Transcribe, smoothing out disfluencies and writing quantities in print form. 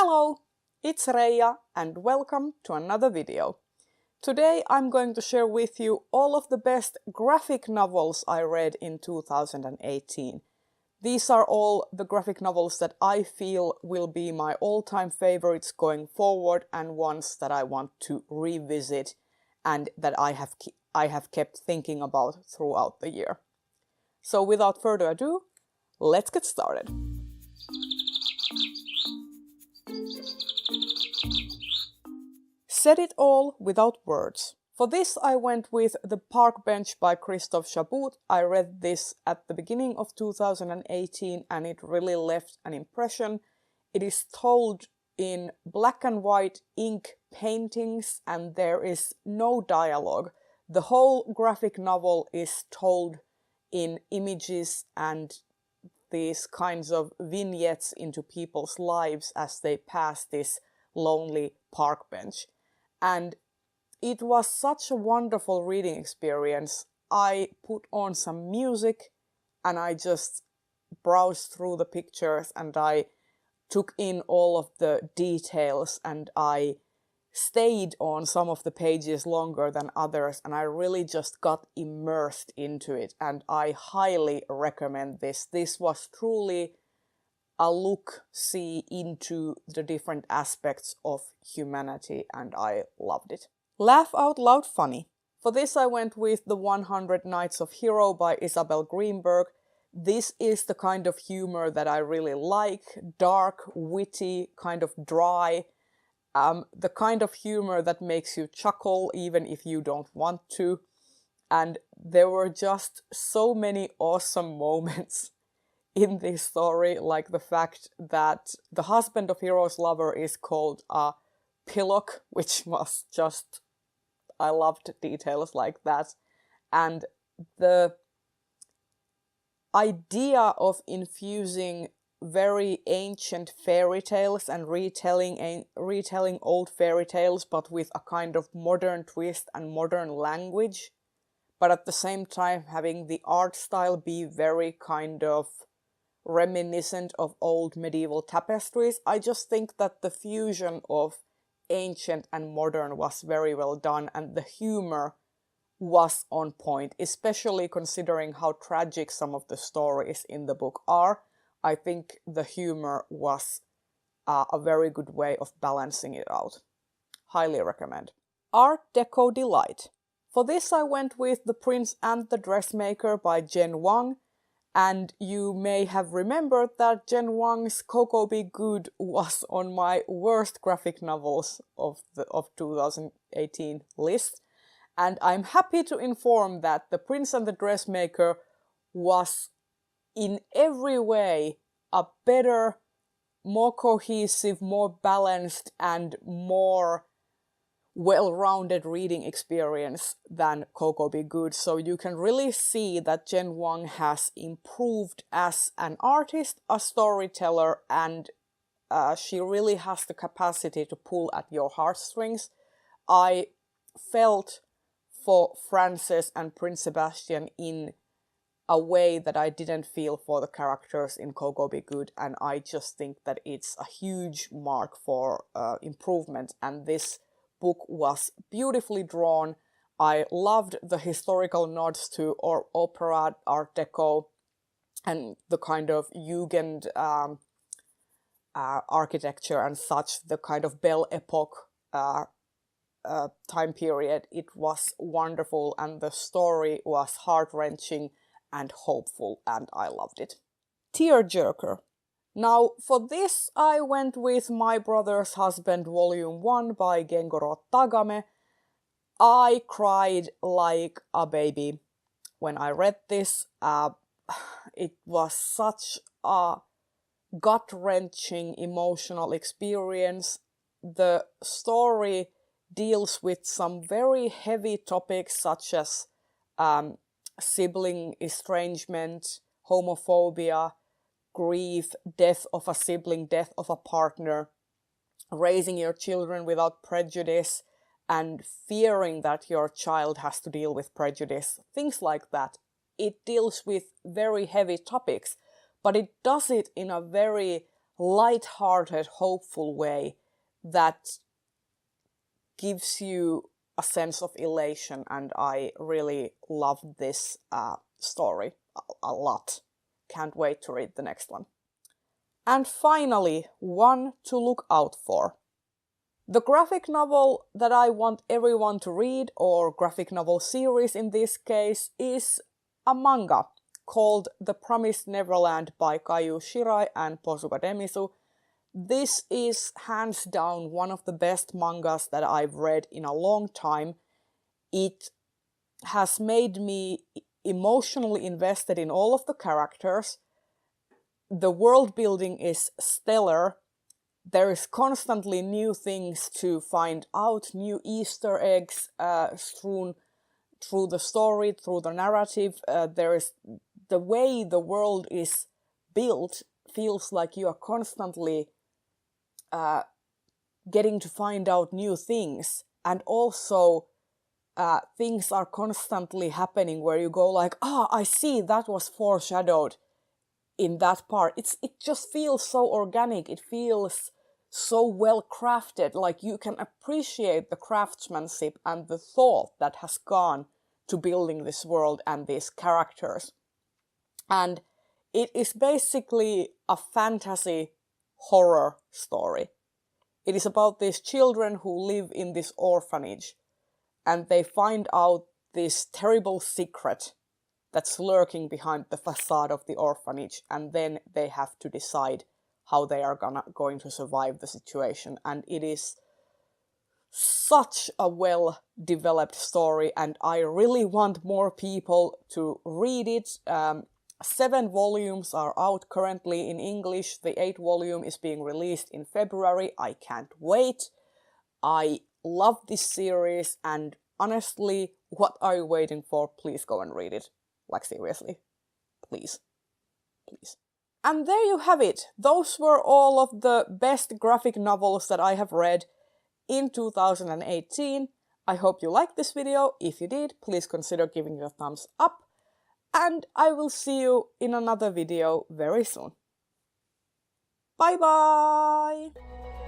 Hello, it's Reija and welcome to another video. Today I'm going to share with you all of the best graphic novels I read in 2018. These are all the graphic novels that I feel will be my all-time favorites going forward and ones that I want to revisit and that I have kept thinking about throughout the year. So without further ado, let's get started. Said it all without words. For this I went with The Park Bench by Christophe Chaboute. I read this at the beginning of 2018 and it really left an impression. It is told in black and white ink paintings and there is no dialogue. The whole graphic novel is told in images and these kinds of vignettes into people's lives as they pass this lonely park bench. And it was such a wonderful reading experience. I put on some music and I just browsed through the pictures and I took in all of the details and I stayed on some of the pages longer than others and I really just got immersed into it and I highly recommend this. This was truly a look-see into the different aspects of humanity and I loved it. Laugh out loud funny. For this I went with The 100 Nights of Hero by Isabel Greenberg. This is the kind of humor that I really like. Dark, witty, kind of dry. The kind of humor that makes you chuckle even if you don't want to. And there were just so many awesome moments in this story, like the fact that the husband of Hero's lover is called a pillock, which was just, I loved details like that. And the idea of infusing very ancient fairy tales and retelling old fairy tales, but with a kind of modern twist and modern language, but at the same time having the art style be very kind of reminiscent of old medieval tapestries. I just think that the fusion of ancient and modern was very well done and the humor was on point, especially considering how tragic some of the stories in the book are. I think the humor was a very good way of balancing it out. Highly recommend. Art Deco Delight. For this I went with The Prince and the Dressmaker by Wang. And you may have remembered that Jen Wang's Coco Be Good was on my worst graphic novels of 2018 list. And I'm happy to inform that The Prince and the Dressmaker was in every way a better, more cohesive, more balanced and more well-rounded reading experience than Coco Be Good. So you can really see that Jen Wang has improved as an artist, a storyteller, and she really has the capacity to pull at your heartstrings. I felt for Frances and Prince Sebastian in a way that I didn't feel for the characters in Coco Be Good, and I just think that it's a huge mark for improvement, and this book was beautifully drawn. I loved the historical nods to opera, art deco, and the kind of Jugend architecture and such, the kind of Belle Epoque time period. It was wonderful and the story was heart-wrenching and hopeful and I loved it. Tearjerker. Now, for this I went with My Brother's Husband Volume 1 by Gengoroh Tagame. I cried like a baby when I read this. It was such a gut-wrenching emotional experience. The story deals with some very heavy topics such as sibling estrangement, homophobia, grief, death of a sibling, death of a partner, raising your children without prejudice, and fearing that your child has to deal with prejudice, things like that. It deals with very heavy topics, but it does it in a very light-hearted, hopeful way that gives you a sense of elation, and I really love this story a lot. Can't wait to read the next one. And finally, one to look out for. The graphic novel that I want everyone to read, or graphic novel series in this case, is a manga called The Promised Neverland by Kaiu, Shirai and Posuka Demizu. This is hands down one of the best mangas that I've read in a long time. It has made me emotionally invested in all of the characters. The world building is stellar. There is constantly new things to find out, new Easter eggs strewn through the story, through the narrative. There is the way the world is built feels like you are constantly getting to find out new things, and also things are constantly happening where you go like, I see, that was foreshadowed in that part. It just feels so organic. It feels so well crafted. Like you can appreciate the craftsmanship and the thought that has gone to building this world and these characters. And it is basically a fantasy horror story. It is about these children who live in this orphanage, and they find out this terrible secret that's lurking behind the facade of the orphanage, and then they have to decide how they are going to survive the situation. And it is such a well-developed story, and I really want more people to read it. 7 volumes are out currently in English. The 8th volume is being released in February. I can't wait. I love this series, and honestly, what are you waiting for? Please go and read it. Like, seriously. Please. Please. And there you have it. Those were all of the best graphic novels that I have read in 2018. I hope you liked this video. If you did, please consider giving it a thumbs up. And I will see you in another video very soon. Bye bye!